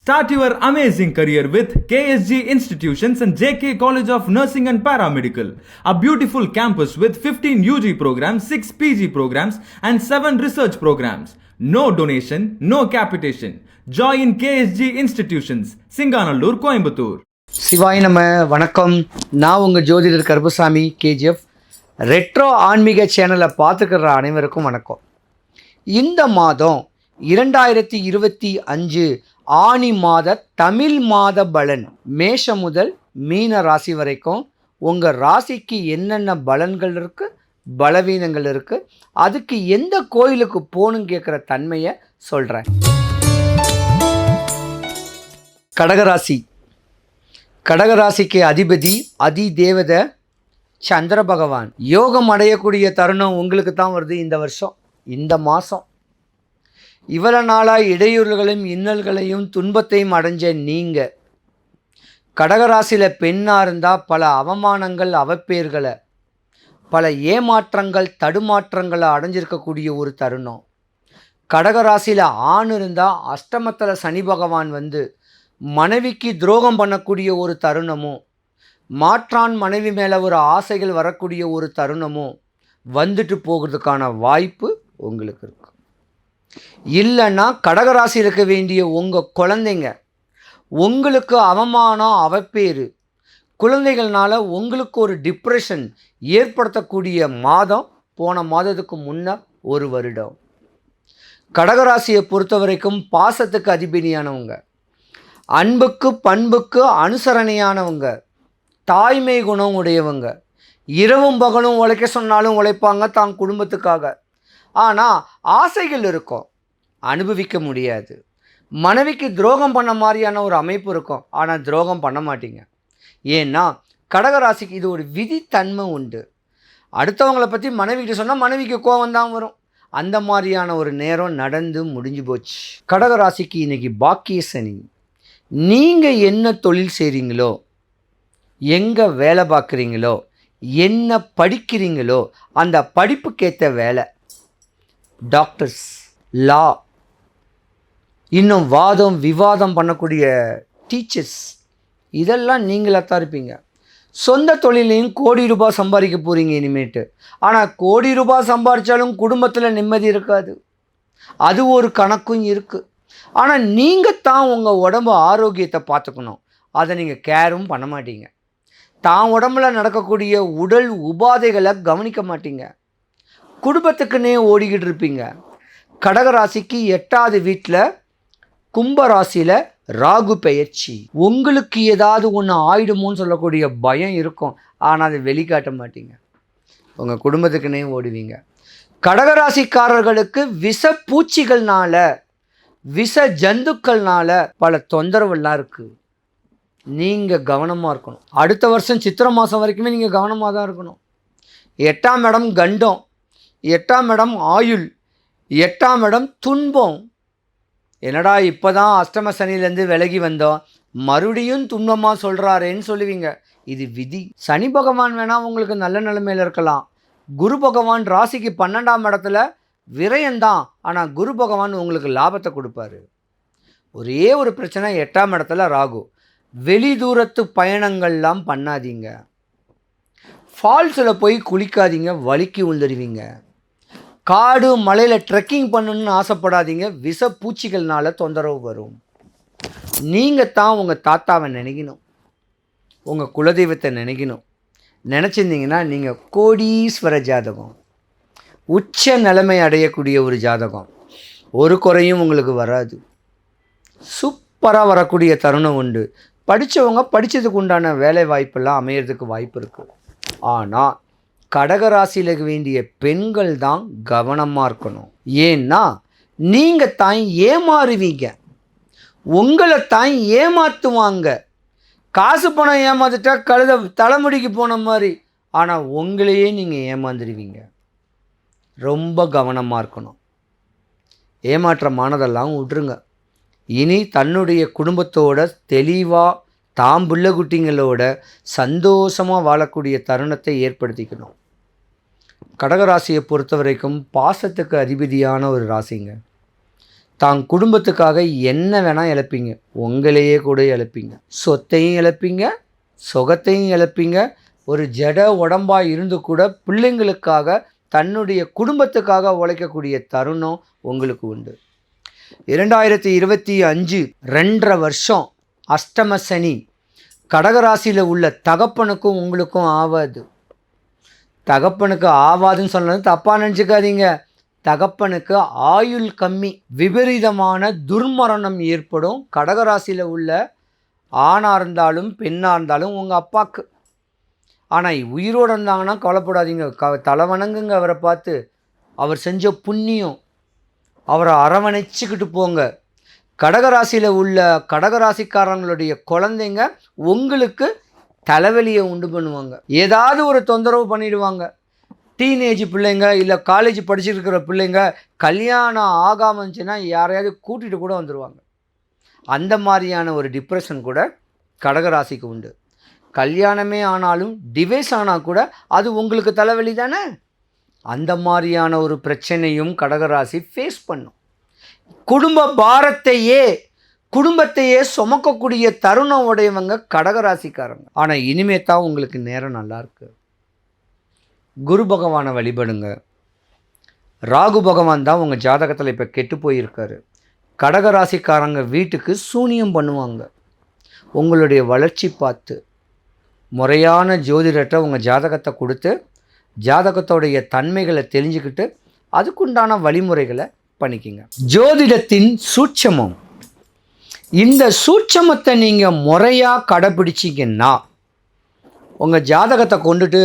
Start your amazing career with KSG Institutions and JK College of Nursing and Paramedical. A beautiful campus with 15 UG programs, 6 PG programs and 7 research programs. No donation, no capitation. Join KSG Institutions, Singanallur, Coimbatore. சிவாய் நம்ம வணக்கம். நான் உங்கள் ஜோதிடர் Karuppusamy KGF. Retro ஆன்மீக சேனலை பார்த்துக்கிற அனைவருக்கும் வணக்கம். இந்த மாதம் 2025 ஆனி மாத தமிழ் மாத பலன் மேஷம் முதல் மீன ராசி வரைக்கும் உங்கள் ராசிக்கு என்னென்ன பலன்கள் இருக்குது, பலவீனங்கள் இருக்குது, அதுக்கு எந்த கோயிலுக்கு போகணுன்னு கேட்குற தன்மையை சொல்கிறேன். கடகராசி. கடகராசிக்கு அதிபதி அதிதேவதை சந்திர பகவான். யோகம் அடையக்கூடிய தருணம் உங்களுக்கு தான் வருது இந்த வருஷம், இந்த மாதம். இவ்வளோ நாளாக இடையூறுகளையும் இன்னல்களையும் துன்பத்தையும் அடைஞ்ச நீங்கள் கடகராசியில் பெண்ணாக இருந்தால் பல அவமானங்கள் அவப்பேர்களை பல ஏமாற்றங்கள் தடுமாற்றங்களை அடைஞ்சிருக்கக்கூடிய ஒரு தருணம். கடகராசியில் ஆண் இருந்தால் அஷ்டமத்தில் சனி பகவான் வந்து மனைவிக்கு துரோகம் பண்ணக்கூடிய ஒரு தருணமும் மாற்றான் மனைவி மேலே ஒரு ஆசைகள் வரக்கூடிய ஒரு தருணமும் வந்துட்டு போகிறதுக்கான வாய்ப்பு உங்களுக்கு இருக்குது. இல்லைன்னா கடகராசி இருக்க வேண்டிய உங்கள் குழந்தைங்க உங்களுக்கு அவமானம் அவப்பேறு, குழந்தைகள்னால உங்களுக்கு ஒரு டிப்ரெஷன் ஏற்படுத்தக்கூடிய மாதம் போன மாதத்துக்கு முன்னர் ஒரு வருடம். கடகராசியை பொறுத்த வரைக்கும் பாசத்துக்கு அதிபதியானவங்க, அன்புக்கு பண்புக்கு அனுசரணையானவங்க, தாய்மை குணம் உடையவங்க, இரவும் பகலும் உழைக்க சொன்னாலும் உழைப்பாங்க தான் குடும்பத்துக்காக. ஆனால் ஆசைகள் இருக்கும், அனுபவிக்க முடியாது. மனைவிக்கு துரோகம் பண்ண மாதிரியான ஒரு அமைப்பு இருக்கும், ஆனால் துரோகம் பண்ண மாட்டீங்க. ஏன்னா கடகராசிக்கு இது ஒரு விதித்தன்மை உண்டு. அடுத்தவங்களை பற்றி மனைவிக்கிட்ட சொன்னால் மனைவிக்கு கோபம் தான் வரும். அந்த மாதிரியான ஒரு நேரம் நடந்து முடிஞ்சு போச்சு. கடகராசிக்கு இன்றைக்கி பாக்கிய சனி. நீங்கள் என்ன தொழில் செய்கிறீங்களோ, எங்கே வேலை பார்க்குறீங்களோ, என்ன படிக்கிறீங்களோ அந்த படிப்புக்கேற்ற வேலை, டாக்டர்ஸ், லா, இன்னும் வாதம் விவாதம் பண்ணக்கூடிய டீச்சர்ஸ், இதெல்லாம் நீங்களாக தான் இருப்பீங்க. சொந்த தொழிலையும் கோடி ரூபாய் சம்பாதிக்க போகிறீங்க இனிமேட்டு. ஆனால் கோடி ரூபாய் சம்பாதிச்சாலும் குடும்பத்தில் நிம்மதி இருக்காது, அது ஒரு கணக்கும் இருக்குது. ஆனால் நீங்கள் தான் உங்கள் உடம்பு ஆரோக்கியத்தை பார்த்துக்கணும், அதை நீங்கள் கேரும் பண்ண மாட்டீங்க. தான் உடம்புல நடக்கக்கூடிய உடல் உபாதைகளை கவனிக்க மாட்டீங்க, குடும்பத்துக்குன்னே ஓடிக்கிட்டு இருப்பீங்க. கடகராசிக்கு 8வது வீட்டில் கும்பராசியில் ராகு பெயர்ச்சி. உங்களுக்கு ஏதாவது ஒன்று ஆயிடுமோன்னு சொல்லக்கூடிய பயம் இருக்கும், ஆனால் அதை வெளிக்காட்ட மாட்டீங்க, உங்கள் குடும்பத்துக்குன்னே ஓடுவீங்க. கடகராசிக்காரர்களுக்கு விஷ பூச்சிகள்னால விஷ ஜந்துக்கள்னால பல தொந்தரவுலாம் இருக்குது. நீங்கள் கவனமாக இருக்கணும். அடுத்த வருஷம் சித்திரை மாதம் வரைக்குமே நீங்கள் கவனமாக தான் இருக்கணும். 8ஆம் இடம் கண்டம், 8ஆம் இடம் ஆயுள், 8ஆம் இடம் துன்பம். என்னடா இப்போ தான் அஷ்டம சனிலேருந்து விலகி வந்தோம், மறுபடியும் துன்பமாக சொல்கிறாரேன்னு சொல்லுவீங்க. இது விதி. சனி பகவான் வேணால் உங்களுக்கு நல்ல நிலைமையில் இருக்கலாம். குரு பகவான் ராசிக்கு 12ஆம் இடத்துல விரயம்தான், ஆனால் குரு பகவான் உங்களுக்கு லாபத்தை கொடுப்பாரு. ஒரே ஒரு பிரச்சனை, 8ஆம் இடத்துல ராகு. வெளி தூரத்து பயணங்கள்லாம் பண்ணாதீங்க, ஃபால்ஸில் போய் குளிக்காதீங்க, வலிக்கு விழுந்துடுவீங்க. காடு மலையில் ட்ரெக்கிங் பண்ணணுன்னு ஆசைப்படாதீங்க, விஷ பூச்சிகள்னால தொந்தரவு வரும். நீங்கள் தான் உங்கள் தாத்தாவை நினைக்கணும், உங்கள் குலதெய்வத்தை நினைக்கணும். நினச்சிருந்தீங்கன்னா நீங்கள் கோடீஸ்வர ஜாதகம், உச்ச நிலைமை அடையக்கூடிய ஒரு ஜாதகம், ஒரு குறையும் உங்களுக்கு வராது. சூப்பராக வரக்கூடிய தருணம் உண்டு. படித்தவங்க படித்ததுக்கு உண்டான வேலை வாய்ப்பெல்லாம் அமையிறதுக்கு வாய்ப்பு இருக்குது. ஆனால் கடகராசியில் வேண்டிய பெண்கள் தான் கவனமாக இருக்கணும். ஏன்னா நீங்கள் தான் ஏமாறுவீங்க, உங்களை தான் ஏமாற்றுவாங்க. காசு பணம் ஏமாந்துட்டா கழுத தலைமுடிக்கு போன மாதிரி, ஆனால் உங்களையே நீங்கள் ஏமாந்துடுவீங்க. ரொம்ப கவனமாக இருக்கணும். ஏமாற்றமானதெல்லாம் விட்டுருங்க. இனி தன்னுடைய குடும்பத்தோட தெளிவாக தாம் பிள்ளை குட்டிங்களோட சந்தோஷமாக வாழக்கூடிய தருணத்தை ஏற்படுத்திக்கணும். கடகராசியை பொறுத்த வரைக்கும் பாசத்துக்கு அதிபதியான ஒரு ராசிங்க. தான் குடும்பத்துக்காக என்ன வேணால் இழப்பீங்க, உங்களையே கூட இழப்பீங்க, சொத்தையும் இழப்பீங்க, சுகத்தையும் இழப்பீங்க. ஒரு ஜட உடம்பாக இருந்து கூட பிள்ளைங்களுக்காக தன்னுடைய குடும்பத்துக்காக உழைக்கக்கூடிய தருணம் உங்களுக்கு உண்டு. 2025 2.5 வருஷம் அஷ்டம சனி கடகராசியில் உள்ள தகப்பனுக்கும் உங்களுக்கும் ஆகாது. தகப்பனுக்கு ஆவாதுன்னு சொன்னது தப்பாக நினச்சிக்காதீங்க. தகப்பனுக்கு ஆயுள் கம்மி, விபரீதமான துர்மரணம் ஏற்படும். கடகராசியில் உள்ள ஆணாக இருந்தாலும் பெண்ணாக இருந்தாலும் உங்கள் அப்பாவுக்கு. ஆனால் உயிரோடு இருந்தாங்கன்னா கவலைப்படாதீங்க, தலை வணங்குங்க அவரை பார்த்து. அவர் செஞ்ச புண்ணியம், அவரை அரவணைச்சிக்கிட்டு போங்க. கடகராசியில் உள்ள கடகராசிக்காரங்களுடைய குழந்தைங்க உங்களுக்கு தலைவலியை உண்டு பண்ணுவாங்க, ஏதாவது ஒரு தொந்தரவு பண்ணிடுவாங்க. டீனேஜ் பிள்ளைங்க இல்லை காலேஜ் படிச்சுட்டு இருக்கிற பிள்ளைங்க கல்யாணம் ஆகாமல் இருந்துச்சுன்னா யாரையாவது கூட்டிகிட்டு கூட வந்துடுவாங்க. அந்த மாதிரியான ஒரு டிப்ரெஷன் கூட கடகராசிக்கு உண்டு. கல்யாணமே ஆனாலும் டிவைஸ் ஆனால் கூட அது உங்களுக்கு தலைவலி தானே. அந்த மாதிரியான ஒரு பிரச்சனையும் கடகராசி ஃபேஸ் பண்ணும். குடும்பத்தையே சுமக்கக்கூடிய தருணம் உடையவங்க கடகராசிக்காரங்க. ஆனால் இனிமே தான் உங்களுக்கு நேரம் நல்லா இருக்கு. குரு பகவானை வழிபடுங்க. ராகு பகவான் தான் உங்கள் ஜாதகத்தில் இப்போ கெட்டு போயிருக்காரு. கடகராசிக்காரங்க வீட்டுக்கு சூனியம் பண்ணுவாங்க. உங்களுடைய வளர்ச்சி பார்த்து முறையான ஜோதிடத்தை உங்கள் ஜாதகத்தை கொடுத்து ஜாதகத்தோடைய தன்மைகளை தெரிஞ்சுக்கிட்டு அதுக்குண்டான வழிமுறைகளை பண்ணிக்கிங்க. ஜோதிடத்தின் சூட்சமம். இந்த சூட்சமத்தை நீங்கள் முறையாக கடைப்பிடிச்சிங்கன்னா உங்கள் ஜாதகத்தை கொண்டுட்டு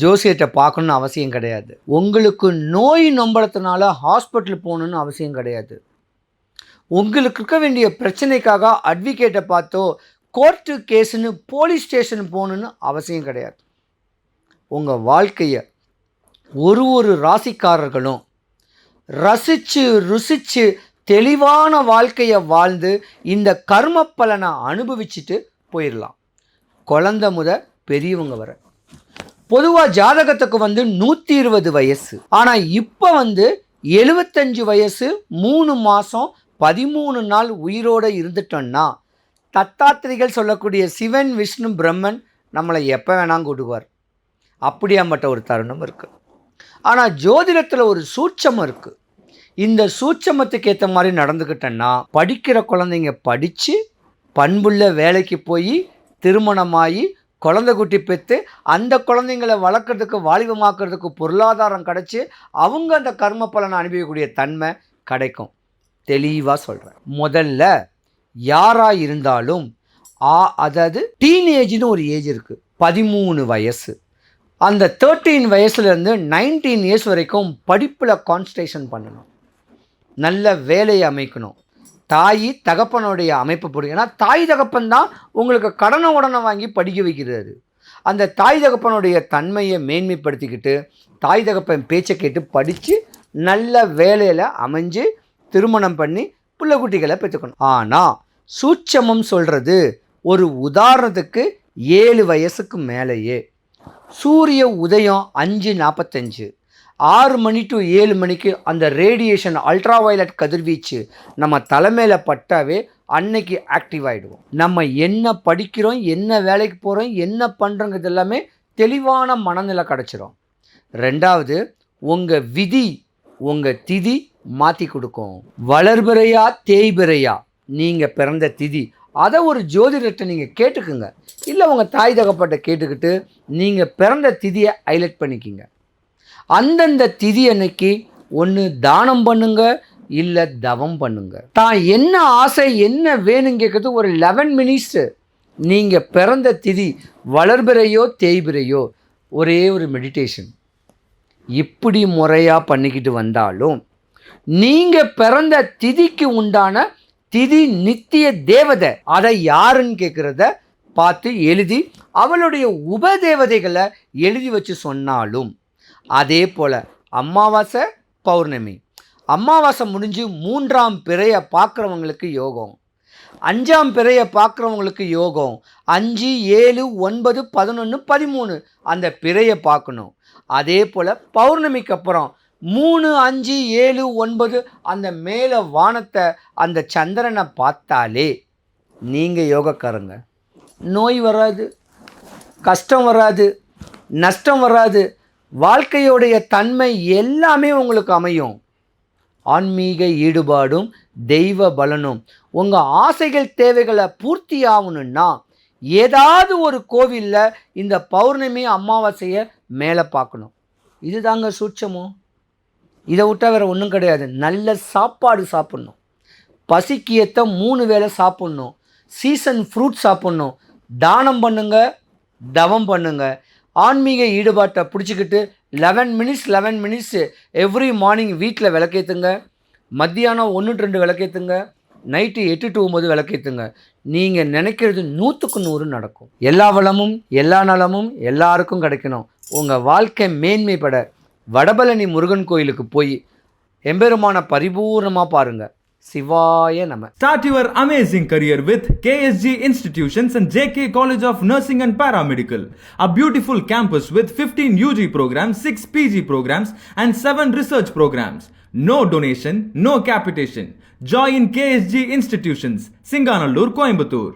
ஜோசியத்தை பார்க்கணுன்னு அவசியம் கிடையாது. உங்களுக்கு நோய் நம்பளத்தினால ஹாஸ்பிட்டல் போகணுன்னு அவசியம் கிடையாது. உங்களுக்கு இருக்க வேண்டிய பிரச்சனைக்காக அட்வொகேட்டை பார்த்தோ கோர்ட்டு கேஸுன்னு போலீஸ் ஸ்டேஷன் போகணுன்னு அவசியம் கிடையாது. உங்கள் வாழ்க்கையை ஒரு ராசிக்காரர்களும் ரசித்து ருசித்து தெளிவான வாழ்க்கையை வாழ்ந்து இந்த கர்ம பலனை அனுபவிச்சுட்டு போயிடலாம். குழந்தை முத பெரியவங்க வர. பொதுவாக ஜாதகத்துக்கு 120 வயசு, ஆனால் இப்போ 75 வயசு 3 மாதம் 13 நாள் உயிரோடு இருந்துட்டோன்னா தத்தாத்திரிகள் சொல்லக்கூடிய சிவன் விஷ்ணு பிரம்மன் நம்மளை எப்போ வேணாம் கூடுவார். அப்படியாம்பட்ட ஒரு தருணம் இருக்குது. ஆனால் ஜோதிடத்தில் ஒரு சூட்சமம் இருக்குது. இந்த சூட்சமத்துக்கு ஏற்ற மாதிரி நடந்துக்கிட்டேன்னா படிக்கிற குழந்தைங்க படித்து பண்புள்ள வேலைக்கு போய் திருமணமாகி குழந்தை குட்டி பெற்று அந்த குழந்தைங்களை வளர்க்குறதுக்கு வாலிபமாக்குறதுக்கு பொருளாதாரம் கிடச்சி அவங்க அந்த கர்ம பலனை அனுபவிக்கக்கூடிய தன்மை கிடைக்கும். தெளிவாக சொல்கிறேன். முதல்ல யாராக இருந்தாலும் அதாவது டீனேஜ்னு ஒரு ஏஜ் இருக்குது, 13 வயசு. அந்த 13 வயசுலேருந்து 19 இயர்ஸ் வரைக்கும் படிப்பில் கான்சன்ட்ரேஷன் பண்ணணும். நல்ல வேலையை அமைக்கணும். தாய் தகப்பனுடைய அமைப்பு போடுங்க. ஏன்னா தாய் தகப்பன் தான் உங்களுக்கு கடனை உடனே வாங்கி படிக்க வைக்கிறாரு. அந்த தாய் தகப்பனுடைய தன்மையை மேன்மைப்படுத்திக்கிட்டு தாய் தகப்பன் பேச்சை கேட்டு படித்து நல்ல வேலையில் அமைஞ்சு திருமணம் பண்ணி பிள்ளை குட்டிகளை பெற்றுக்கணும். ஆனால் சூட்சமம் சொல்கிறது ஒரு உதாரணத்துக்கு 7 வயசுக்கு மேலேயே சூரிய உதயம் 5:45 6 மணி டு 7 மணிக்கு அந்த ரேடியேஷன் அல்ட்ரா வயலட் கதிர்வீச்சு நம்ம தலைமையில் பட்டாவே அன்னைக்கு ஆக்டிவ் ஆகிடுவோம். நம்ம என்ன படிக்கிறோம், என்ன வேலைக்கு போகிறோம், என்ன பண்ணுறோங்கிறது எல்லாமே தெளிவான மனநிலை கிடச்சிரும். ரெண்டாவது, உங்கள் விதி உங்கள் திதி மாற்றி கொடுக்கும். வளர்பிறையா தேய்பிறையா நீங்கள் பிறந்த திதி, அதை ஒரு ஜோதிடத்தை நீங்கள் கேட்டுக்குங்க. இல்லை உங்கள் தாய் தகப்பட்ட கேட்டுக்கிட்டு நீங்கள் பிறந்த திதியை ஹைலைட் பண்ணிக்கிங்க. அந்தந்த திதி அன்னைக்கு ஒன்று தானம் பண்ணுங்க, இல்லை தவம் பண்ணுங்க. தான் என்ன ஆசை என்ன வேணுங்க கேட்குறது ஒரு 11 மினிட்ஸு. நீங்கள் பிறந்த திதி வளர்பிறையோ தேய்பிறையோ ஒரே ஒரு மெடிடேஷன் இப்படி முறையாக பண்ணிக்கிட்டு வந்தாலும் நீங்கள் பிறந்த திதிக்கு உண்டான திதி நித்திய தேவதை அதை யாருன்னு கேட்குறத பார்த்து எழுதி அவளுடைய உபதேவதைகளை எழுதி வச்சு சொன்னாலும், அதே போல் அமாவாசை பௌர்ணமி, அமாவாசை முடிஞ்சு 3ஆம் பிறையை பார்க்குறவங்களுக்கு யோகம், 5ஆம் பிறையை பார்க்குறவங்களுக்கு யோகம், 5, 7, 9, 11, 13 அந்த பிறையை பார்க்கணும். அதே போல் பௌர்ணமிக்கு அப்புறம் 3, 5, 7, 9 அந்த மேலே வானத்தை அந்த சந்திரனை பார்த்தாலே நீங்கள் யோகக்காரங்க. நோய் வராது, கஷ்டம் வராது, நஷ்டம் வராது, வாழ்க்கையோடைய தன்மை எல்லாமே உங்களுக்கு அமையும். ஆன்மீக ஈடுபாடும் தெய்வ பலனும் உங்கள் ஆசைகள் தேவைகளை பூர்த்தி ஆகணுன்னா ஏதாவது ஒரு கோவிலில் இந்த பௌர்ணமி அமாவாசையை மேலே பார்க்கணும். இது தாங்க சூட்சமோ. இதை விட்டால் வேறு ஒன்றும் கிடையாது. நல்ல சாப்பாடு சாப்பிட்ணும், பசிக்கு ஏற்ற 3 வேளை சாப்பிட்ணும், சீசன் ஃப்ரூட் சாப்பிட்ணும், தானம் பண்ணுங்க, தவம் பண்ணுங்க. ஆன்மீக ஈடுபாட்டை பிடிச்சிக்கிட்டு 11 மினிட்ஸ் எவ்ரி மார்னிங் வீட்டில் விளக்கேற்றுங்க, மத்தியானம் 1-2 விளக்கேற்றுங்க, நைட்டு 8 to 9 விளக்கேற்றுங்க. நீங்கள் நினைக்கிறது 100க்கு 100 நடக்கும். எல்லா வளமும் எல்லா நலமும் எல்லாருக்கும் கிடைக்கணும். உங்கள் வாழ்க்கை மேன்மைப்பட வடபழனி முருகன் கோயிலுக்கு போய் எம்பெருமான பரிபூர்ணமாக பாருங்கள். சிவாய நம. Start your amazing career with KSG Institutions and JK College of Nursing and Paramedical. A beautiful campus with 15 UG programs, 6 PG programs and 7 research programs. No donation, no capitation. Join KSG Institutions, Singanallur, Coimbatore.